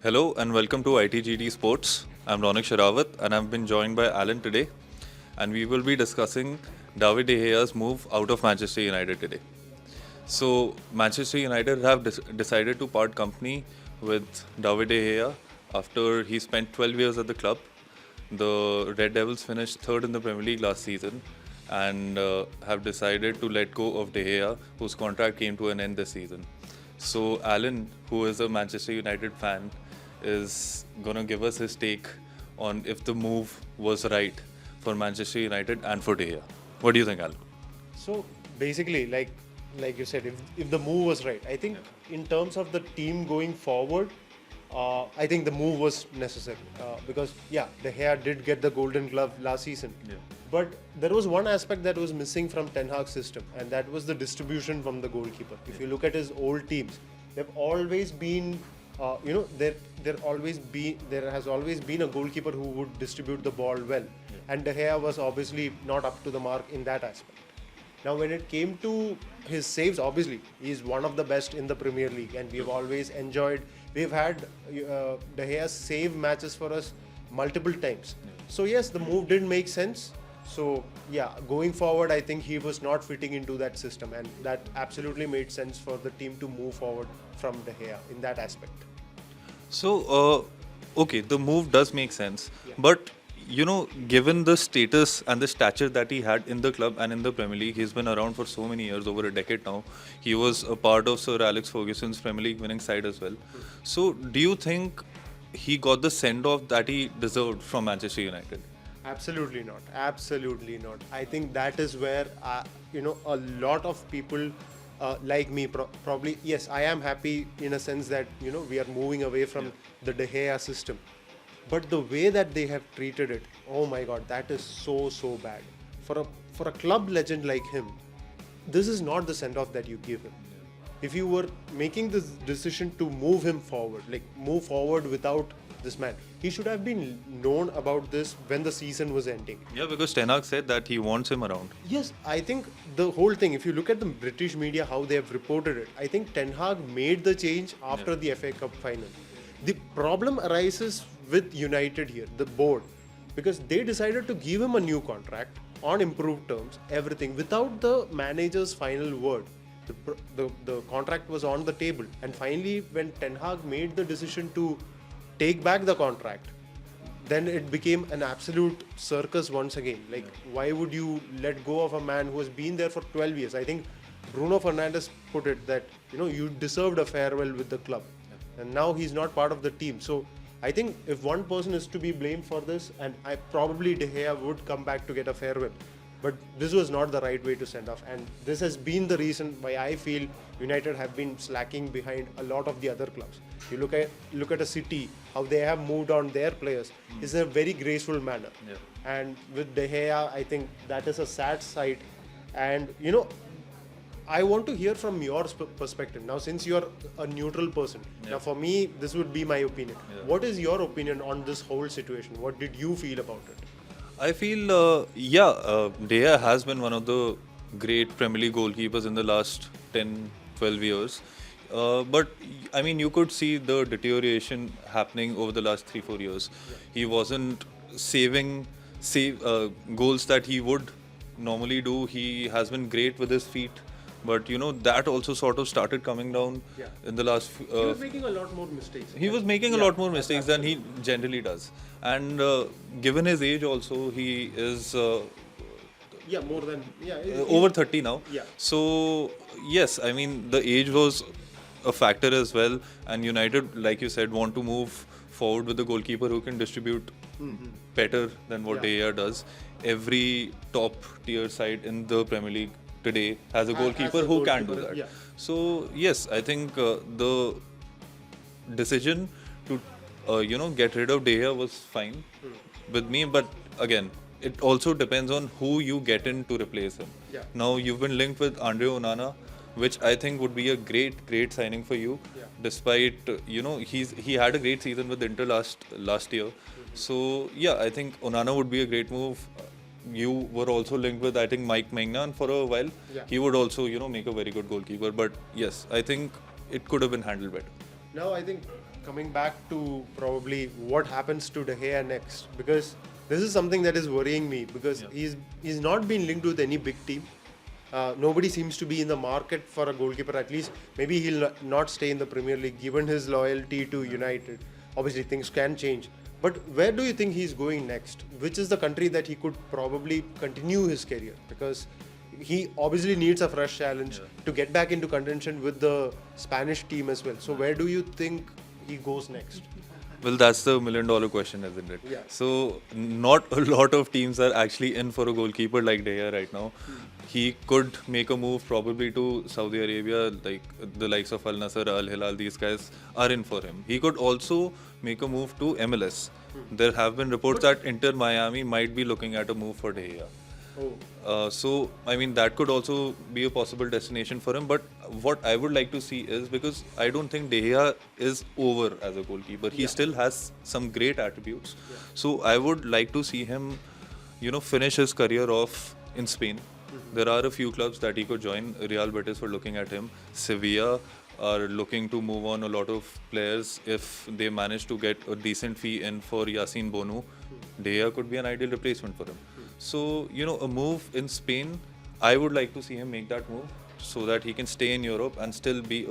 Hello and welcome to ITGD Sports. I'm Ronak Sharawat and I've been joined by Alan today, and we will be discussing David de Gea's move out of Manchester United today. So, Manchester United have decided to part company with David de Gea after he spent 12 years at the club. The Red Devils finished third in the Premier League last season and have decided to let go of de Gea, whose contract came to an end this season. So, Alan, who is a Manchester United fan, is going to give us his take on if the move was right for Manchester United and for De Gea. What do you think, Alan? So basically, like you said, if the move was right, I think in terms of the team going forward, I think the move was necessary because De Gea did get the Golden Glove last season. Yeah. But there was one aspect that was missing from Ten Hag's system, and that was the distribution from the goalkeeper. If you look at his old teams, they've always been, there has always been a goalkeeper who would distribute the ball well, and De Gea was obviously not up to the mark in that aspect. Now, when it came to his saves, obviously he is one of the best in the Premier League, and we've always enjoyed. We've had De Gea save matches for us multiple times. So yes, the move did make sense. So going forward, I think he was not fitting into that system, and that absolutely made sense for the team to move forward from De Gea in that aspect. So, okay, the move does make sense, but given the status and the stature that he had in the club and in the Premier League, he's been around for so many years, over a decade now. He was a part of Sir Alex Ferguson's Premier League winning side as well. So, do you think he got the send-off that he deserved from Manchester United? Absolutely not. Absolutely not. I think that is where a lot of people like me probably, yes, I am happy in a sense that we are moving away from the De Gea system. But the way that they have treated it, oh my God, that is so bad. For a club legend like him, this is not the send-off that you give him. If you were making this decision to move him forward, like move forward without this man, he should have been known about this when the season was ending. Yeah, because Ten Hag said that he wants him around. Yes, I think the whole thing, if you look at the British media, how they have reported it, I think Ten Hag made the change after the FA Cup final. The problem arises with United here, the board, because they decided to give him a new contract on improved terms, everything, without the manager's final word. The contract was on the table, and finally when Ten Hag made the decision to take back the contract, then it became an absolute circus once again. Like, why would you let go of a man who has been there for 12 years? I think Bruno Fernandes put it that, you deserved a farewell with the club. And now he's not part of the team. So I think if one person is to be blamed for this, and I probably De Gea would come back to get a farewell. But this was not the right way to send off. And this has been the reason why I feel United have been slacking behind a lot of the other clubs. You look at a City, how they have moved on their players is in a very graceful manner. Yeah. And with De Gea, I think that is a sad sight. And I want to hear from your perspective. Now, since you're a neutral person, now for me, this would be my opinion. Yeah. What is your opinion on this whole situation? What did you feel about it? I feel, De Gea has been one of the great Premier League goalkeepers in the last 10, 12 years. But, I mean, you could see the deterioration happening over the last 3-4 years. He wasn't saving goals that he would normally do. He has been great with his feet. But, that also sort of started coming down in the last... He was making a lot more mistakes. He was making a lot more mistakes than he generally does. And given his age also, he is... more than... over 30 now. Yeah. So, yes, I mean, the age was a factor as well. And United, like you said, want to move forward with the goalkeeper who can distribute better than what De Gea does. Every top tier side in the Premier League today has a goalkeeper who can do that. Yeah. So, yes, I think the decision to, get rid of De Gea was fine with me. But again, it also depends on who you get in to replace him. Yeah. Now, you've been linked with Andre Onana, which I think would be a great signing for you. Yeah. Despite, he had a great season with Inter last year. So, I think Onana would be a great move. You were also linked with, I think, Mike Maignan for a while. Yeah. He would also, make a very good goalkeeper. But yes, I think it could have been handled better. Now, I think coming back to probably what happens to De Gea next, because this is something that is worrying me, because he's not been linked with any big team. Nobody seems to be in the market for a goalkeeper. At least maybe he'll not stay in the Premier League given his loyalty to United. Obviously things can change. But where do you think he's going next? Which is the country that he could probably continue his career? Because he obviously needs a fresh challenge to get back into contention with the Spanish team as well. So where do you think he goes next? Well, that's the $1 million question, isn't it? Yeah. So, not a lot of teams are actually in for a goalkeeper like De Gea right now. He could make a move probably to Saudi Arabia, like the likes of Al Nassr, Al Hilal, these guys are in for him. He could also make a move to MLS. There have been reports that Inter Miami might be looking at a move for De Gea. So, I mean, that could also be a possible destination for him. But what I would like to see is, because I don't think De Gea is over as a goalkeeper. He still has some great attributes. So, I would like to see him, finish his career off in Spain. There are a few clubs that he could join. Real Betis were looking at him. Sevilla are looking to move on a lot of players if they manage to get a decent fee in for Yassine Bonu. De Gea could be an ideal replacement for him. So, a move in Spain, I would like to see him make that move so that he can stay in Europe and still be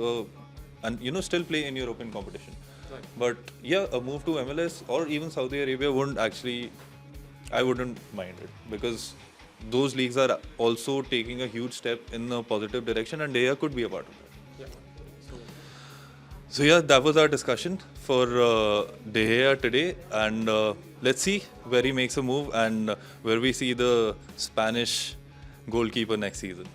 still play in European competition. Right. But yeah, a move to MLS or even Saudi Arabia I wouldn't mind it, because those leagues are also taking a huge step in a positive direction, and De Gea could be a part of that. Yeah. So yeah, that was our discussion for De Gea today, and let's see where he makes a move and where we see the Spanish goalkeeper next season.